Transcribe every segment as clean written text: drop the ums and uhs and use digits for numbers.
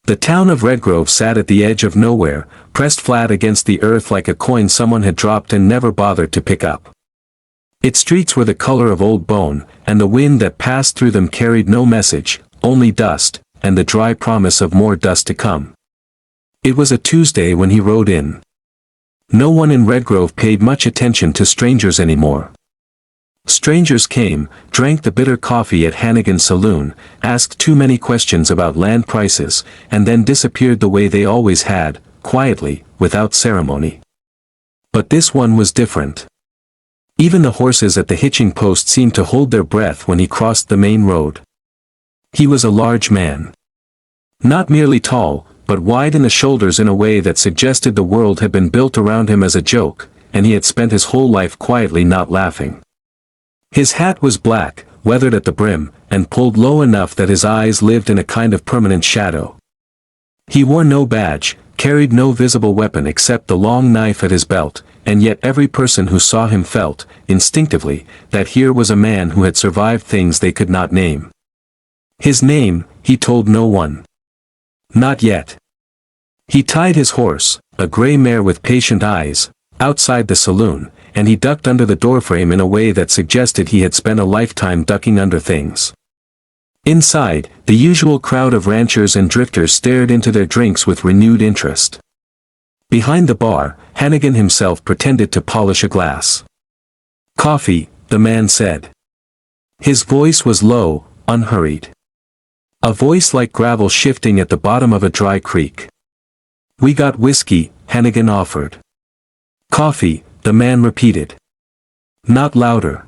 The town of Redgrove sat at the edge of nowhere, pressed flat against the earth like a coin someone had dropped and never bothered to pick up. Its streets were the color of old bone, and the wind that passed through them carried no message, only dust, and the dry promise of more dust to come. It was a Tuesday when he rode in. No one in Redgrove paid much attention to strangers anymore. Strangers came, drank the bitter coffee at Hannigan's saloon, asked too many questions about land prices, and then disappeared the way they always had, quietly, without ceremony. But this one was different. Even the horses at the hitching post seemed to hold their breath when he crossed the main road. He was a large man. Not merely tall, but wide in the shoulders in a way that suggested the world had been built around him as a joke, and he had spent his whole life quietly not laughing. His hat was black, weathered at the brim, and pulled low enough that his eyes lived in a kind of permanent shadow. He wore no badge, carried no visible weapon except the long knife at his belt, and yet every person who saw him felt, instinctively, that here was a man who had survived things they could not name. His name, he told no one. Not yet. He tied his horse, a gray mare with patient eyes, outside the saloon, and he ducked under the doorframe in a way that suggested he had spent a lifetime ducking under things. Inside, the usual crowd of ranchers and drifters stared into their drinks with renewed interest. Behind the bar, Hannigan himself pretended to polish a glass. "Coffee," the man said. His voice was low, unhurried. A voice like gravel shifting at the bottom of a dry creek. "We got whiskey," Hannigan offered. "Coffee," the man repeated. Not louder.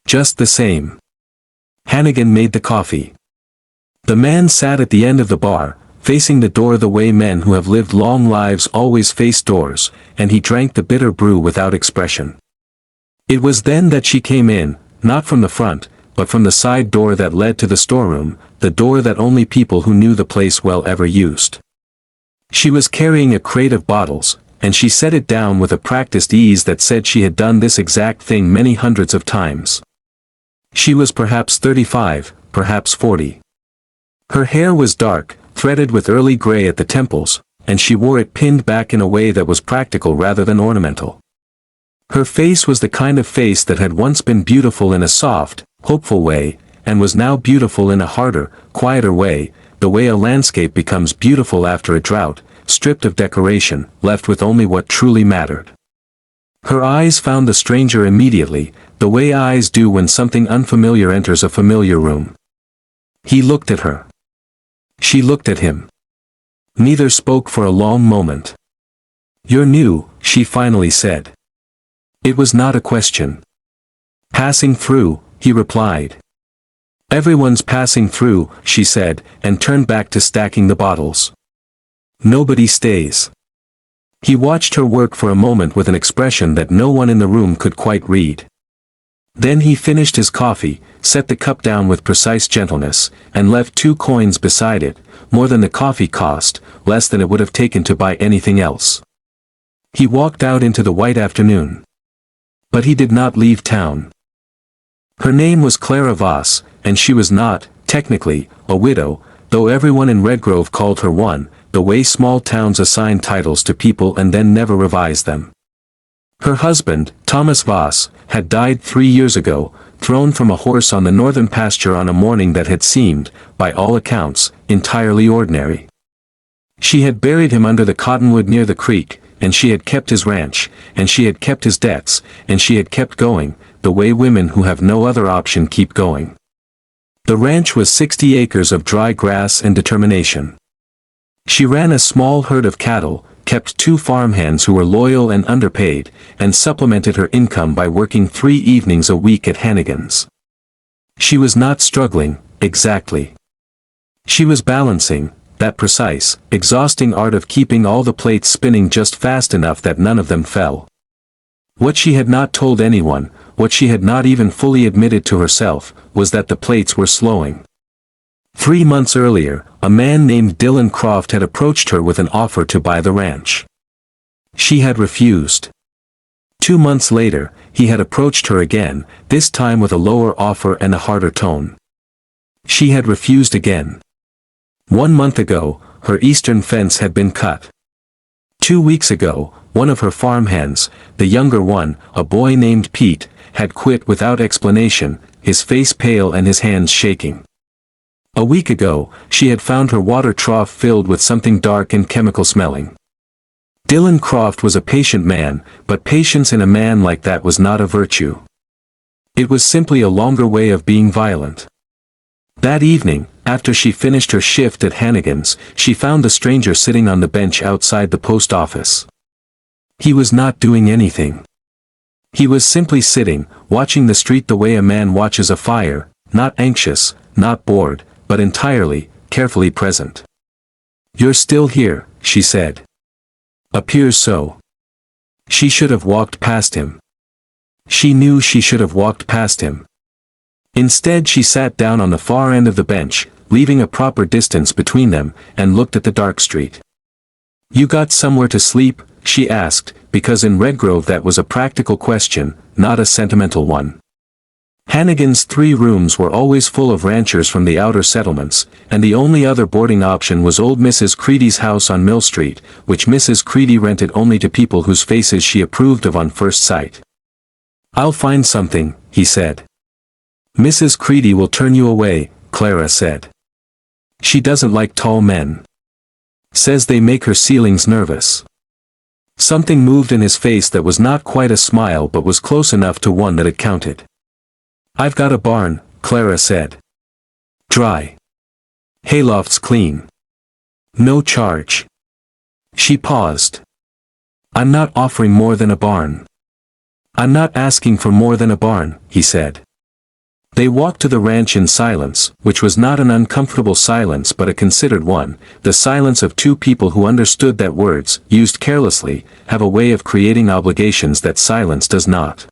Just the same. Hannigan made the coffee. The man sat at the end of the bar, facing the door the way men who have lived long lives always face doors, and he drank the bitter brew without expression. It was then that she came in, not from the front, but from the side door that led to the storeroom, the door that only people who knew the place well ever used. She was carrying a crate of bottles, and she set it down with a practiced ease that said she had done this exact thing many hundreds of times. She was perhaps 35, perhaps 40. Her hair was dark, threaded with early gray at the temples, and she wore it pinned back in a way that was practical rather than ornamental. Her face was the kind of face that had once been beautiful in a soft, hopeful way, and was now beautiful in a harder, quieter way, the way a landscape becomes beautiful after a drought, stripped of decoration, left with only what truly mattered. Her eyes found the stranger immediately, the way eyes do when something unfamiliar enters a familiar room. He looked at her. She looked at him. Neither spoke for a long moment. "You're new," she finally said. It was not a question. "Passing through," he replied. "Everyone's passing through," she said, and turned back to stacking the bottles. "Nobody stays." He watched her work for a moment with an expression that no one in the room could quite read. Then he finished his coffee, set the cup down with precise gentleness, and left 2 coins beside it, more than the coffee cost, less than it would have taken to buy anything else. He walked out into the white afternoon. But he did not leave town. Her name was Clara Voss, and she was not, technically, a widow, though everyone in Redgrove called her one, the way small towns assign titles to people and then never revise them. Her husband, Thomas Voss, had died 3 years ago, thrown from a horse on the northern pasture on a morning that had seemed, by all accounts, entirely ordinary. She had buried him under the cottonwood near the creek, and she had kept his ranch, and she had kept his debts, and she had kept going, the way women who have no other option keep going. The ranch was 60 acres of dry grass and determination. She ran a small herd of cattle, kept 2 farmhands who were loyal and underpaid, and supplemented her income by working 3 evenings a week at Hannigan's. She was not struggling, exactly. She was balancing, that precise, exhausting art of keeping all the plates spinning just fast enough that none of them fell. What she had not told anyone, what she had not even fully admitted to herself, was that the plates were slowing. 3 months earlier, a man named Dylan Croft had approached her with an offer to buy the ranch. She had refused. 2 months later, he had approached her again, this time with a lower offer and a harder tone. She had refused again. 1 month ago, her eastern fence had been cut. 2 weeks ago, one of her farm hens, the younger one, a boy named Pete, had quit without explanation, his face pale and his hands shaking. A week ago, she had found her water trough filled with something dark and chemical smelling. Dylan Croft was a patient man, but patience in a man like that was not a virtue. It was simply a longer way of being violent. That evening, after she finished her shift at Hannigan's, she found the stranger sitting on the bench outside the post office. He was not doing anything. He was simply sitting, watching the street the way a man watches a fire, not anxious, not bored, but entirely, carefully present. "You're still here," she said. "Appears so." She should have walked past him. She knew she should have walked past him. Instead she sat down on the far end of the bench, leaving a proper distance between them, and looked at the dark street. "You got somewhere to sleep?" she asked, because in Redgrove that was a practical question, not a sentimental one. Hannigan's 3 rooms were always full of ranchers from the outer settlements, and the only other boarding option was old Mrs. Creedy's house on Mill Street, which Mrs. Creedy rented only to people whose faces she approved of on first sight. "I'll find something," he said. "Mrs. Creedy will turn you away," Clara said. "She doesn't like tall men. Says they make her ceilings nervous." Something moved in his face that was not quite a smile but was close enough to one that it counted. "I've got a barn," Clara said. "Dry. Hayloft's clean. No charge." She paused. "I'm not offering more than a barn." "I'm not asking for more than a barn," he said. They walked to the ranch in silence, which was not an uncomfortable silence but a considered one, the silence of 2 people who understood that words, used carelessly, have a way of creating obligations that silence does not.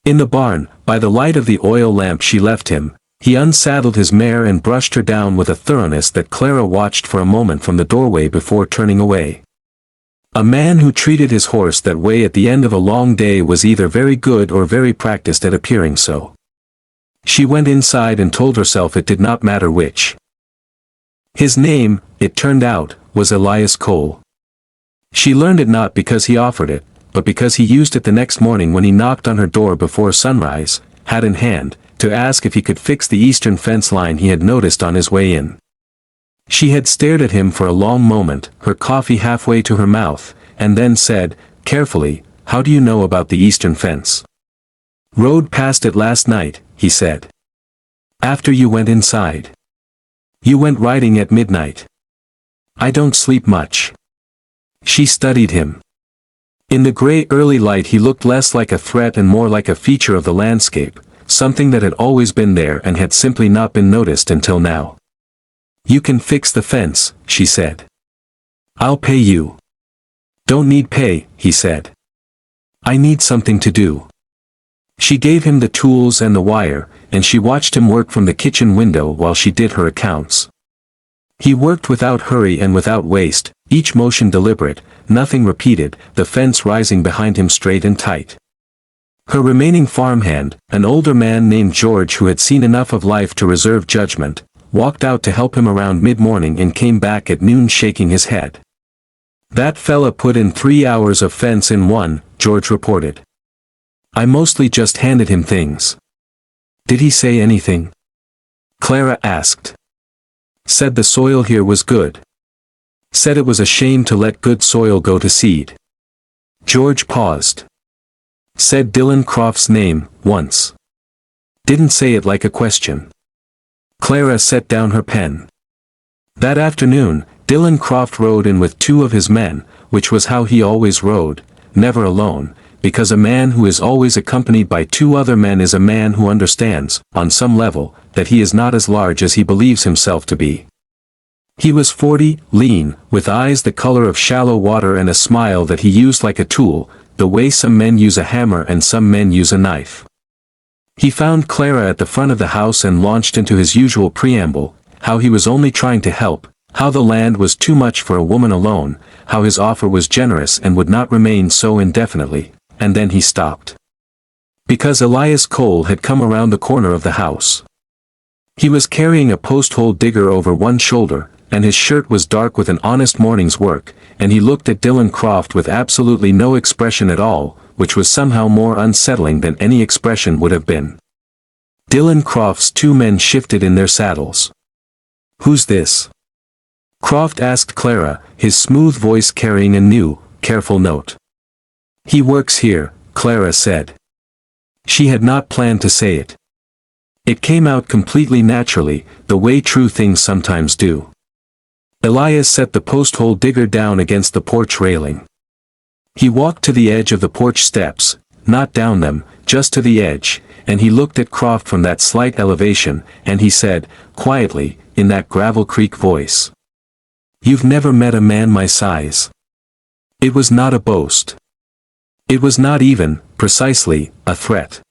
In the barn, by the light of the oil lamp she left him, he unsaddled his mare and brushed her down with a thoroughness that Clara watched for a moment from the doorway before turning away. A man who treated his horse that way at the end of a long day was either very good or very practiced at appearing so. She went inside and told herself it did not matter which. His name, it turned out, was Elias Cole. She learned it not because he offered it, but because he used it the next morning when he knocked on her door before sunrise, hat in hand, to ask if he could fix the eastern fence line he had noticed on his way in. She had stared at him for a long moment, her coffee halfway to her mouth, and then said, carefully, "How do you know about the eastern fence?" "Rode past it last night," he said. "After you went inside. You went riding at midnight." "I don't sleep much." She studied him. In the gray early light he looked less like a threat and more like a feature of the landscape, something that had always been there and had simply not been noticed until now. "You can fix the fence," she said. "I'll pay you." "Don't need pay," he said. "I need something to do." She gave him the tools and the wire, and she watched him work from the kitchen window while she did her accounts. He worked without hurry and without waste, each motion deliberate, nothing repeated, the fence rising behind him straight and tight. Her remaining farmhand, an older man named George who had seen enough of life to reserve judgment, walked out to help him around mid-morning and came back at noon shaking his head. "That fella put in 3 hours of fence in one," George reported. "I mostly just handed him things." "Did he say anything?" Clara asked. "Said the soil here was good. Said it was a shame to let good soil go to seed." George paused. "Said Dylan Croft's name, once. Didn't say it like a question." Clara set down her pen. That afternoon, Dylan Croft rode in with 2 of his men, which was how he always rode, never alone, because a man who is always accompanied by 2 other men is a man who understands, on some level, that he is not as large as he believes himself to be. He was 40, lean, with eyes the color of shallow water and a smile that he used like a tool, the way some men use a hammer and some men use a knife. He found Clara at the front of the house and launched into his usual preamble, how he was only trying to help, how the land was too much for a woman alone, how his offer was generous and would not remain so indefinitely, and then he stopped. Because Elias Cole had come around the corner of the house. He was carrying a post-hole digger over one shoulder, and his shirt was dark with an honest morning's work, and he looked at Dylan Croft with absolutely no expression at all, which was somehow more unsettling than any expression would have been. Dylan Croft's two men shifted in their saddles. "Who's this?" Croft asked Clara, his smooth voice carrying a new, careful note. "He works here," Clara said. She had not planned to say it. It came out completely naturally, the way true things sometimes do. Elias set the post-hole digger down against the porch railing. He walked to the edge of the porch steps, not down them, just to the edge, and he looked at Croft from that slight elevation, and he said, quietly, in that Gravel Creek voice, "You've never met a man my size." It was not a boast. It was not even, precisely, a threat.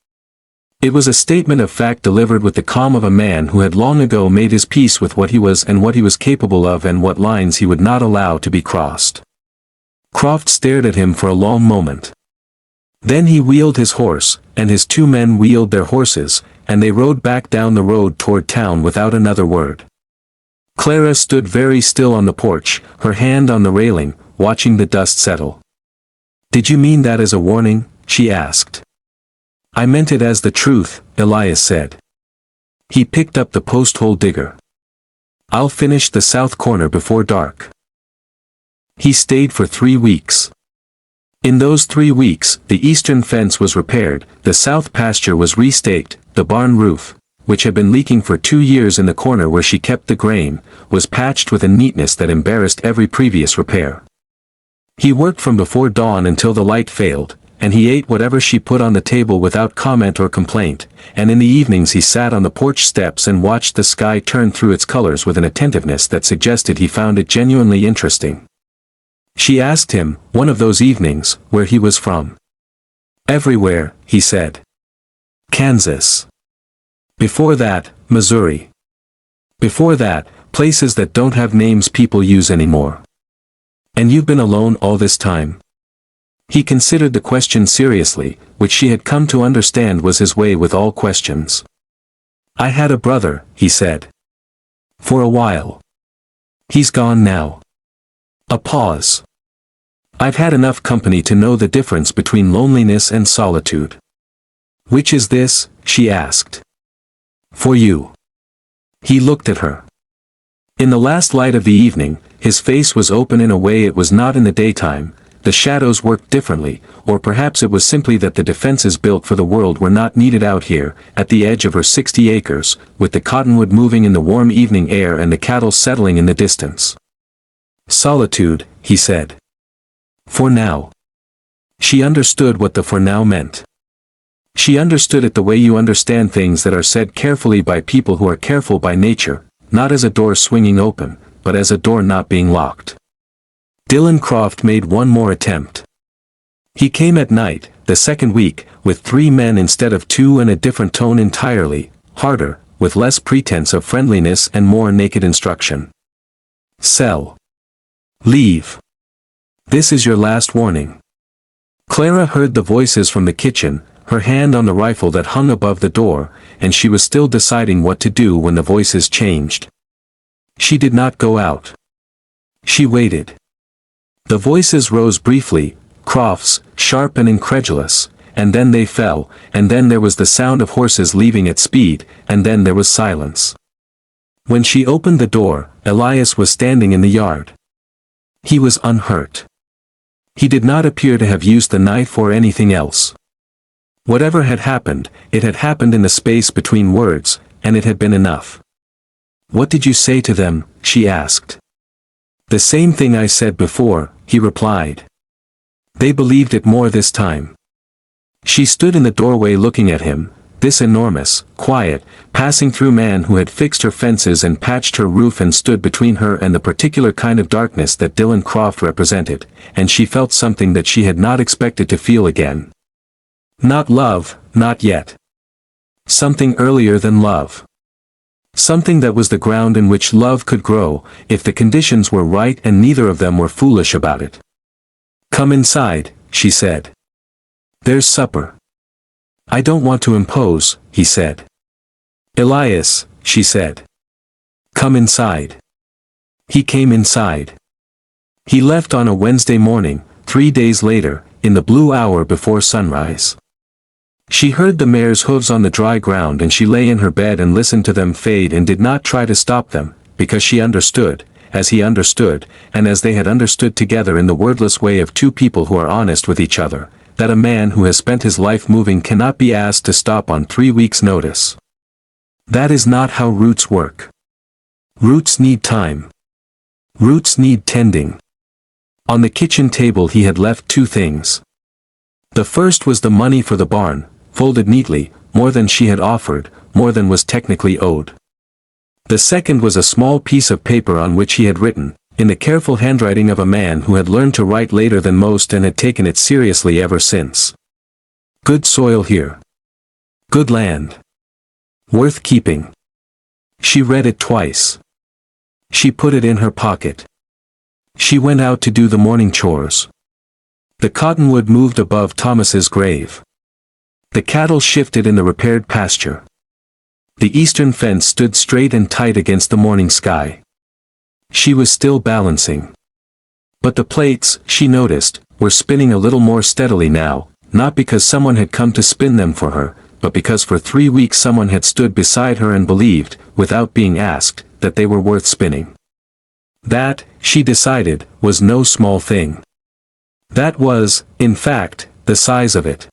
It was a statement of fact delivered with the calm of a man who had long ago made his peace with what he was and what he was capable of and what lines he would not allow to be crossed. Croft stared at him for a long moment. Then he wheeled his horse, and his two men wheeled their horses, and they rode back down the road toward town without another word. Clara stood very still on the porch, her hand on the railing, watching the dust settle. "Did you mean that as a warning?" she asked. "I meant it as the truth," Elias said. He picked up the post-hole digger. "I'll finish the south corner before dark." He stayed for 3 weeks. In those 3 weeks, the eastern fence was repaired, the south pasture was restaked, the barn roof, which had been leaking for 2 years in the corner where she kept the grain, was patched with a neatness that embarrassed every previous repair. He worked from before dawn until the light failed, and he ate whatever she put on the table without comment or complaint, and in the evenings he sat on the porch steps and watched the sky turn through its colors with an attentiveness that suggested he found it genuinely interesting. She asked him, one of those evenings, where he was from. "Everywhere," he said. "Kansas. Before that, Missouri. Before that, places that don't have names people use anymore." "And you've been alone all this time?" He considered the question seriously, which she had come to understand was his way with all questions. "I had a brother," he said. "For a while. He's gone now." A pause. "I've had enough company to know the difference between loneliness and solitude." "Which is this?" she asked. "For you." He looked at her. In the last light of the evening, his face was open in a way it was not in the daytime. The shadows worked differently, or perhaps it was simply that the defenses built for the world were not needed out here, at the edge of her 60 acres, with the cottonwood moving in the warm evening air and the cattle settling in the distance. "Solitude," he said. "For now." She understood what the "for now" meant. She understood it the way you understand things that are said carefully by people who are careful by nature, not as a door swinging open, but as a door not being locked. Dylan Croft made one more attempt. He came at night, the second week, with 3 men instead of 2 and a different tone entirely, harder, with less pretense of friendliness and more naked instruction. "Sell. Leave. This is your last warning." Clara heard the voices from the kitchen, her hand on the rifle that hung above the door, and she was still deciding what to do when the voices changed. She did not go out. She waited. The voices rose briefly, Croft's, sharp and incredulous, and then they fell, and then there was the sound of horses leaving at speed, and then there was silence. When she opened the door, Elias was standing in the yard. He was unhurt. He did not appear to have used the knife or anything else. Whatever had happened, it had happened in the space between words, and it had been enough. "What did you say to them?" she asked. "The same thing I said before," he replied. "They believed it more this time." She stood in the doorway looking at him, this enormous, quiet, passing through man who had fixed her fences and patched her roof and stood between her and the particular kind of darkness that Dylan Croft represented, and she felt something that she had not expected to feel again. Not love, not yet. Something earlier than love. Something that was the ground in which love could grow, if the conditions were right and neither of them were foolish about it. "Come inside," she said. "There's supper." "I don't want to impose," he said. "Elias," she said. "Come inside." He came inside. He left on a Wednesday morning, 3 days later, in the blue hour before sunrise. She heard the mare's hooves on the dry ground and she lay in her bed and listened to them fade and did not try to stop them, because she understood, as he understood, and as they had understood together in the wordless way of two people who are honest with each other, that a man who has spent his life moving cannot be asked to stop on 3 weeks' notice. That is not how roots work. Roots need time. Roots need tending. On the kitchen table he had left 2 things. The first was the money for the barn, folded neatly, more than she had offered, more than was technically owed. The second was a small piece of paper on which he had written, in the careful handwriting of a man who had learned to write later than most and had taken it seriously ever since. Good soil here. Good land. Worth keeping. She read it twice. She put it in her pocket. She went out to do the morning chores. The cottonwood moved above Thomas's grave. The cattle shifted in the repaired pasture. The eastern fence stood straight and tight against the morning sky. She was still balancing. But the plates, she noticed, were spinning a little more steadily now, not because someone had come to spin them for her, but because for 3 weeks someone had stood beside her and believed, without being asked, that they were worth spinning. That, she decided, was no small thing. That was, in fact, the size of it.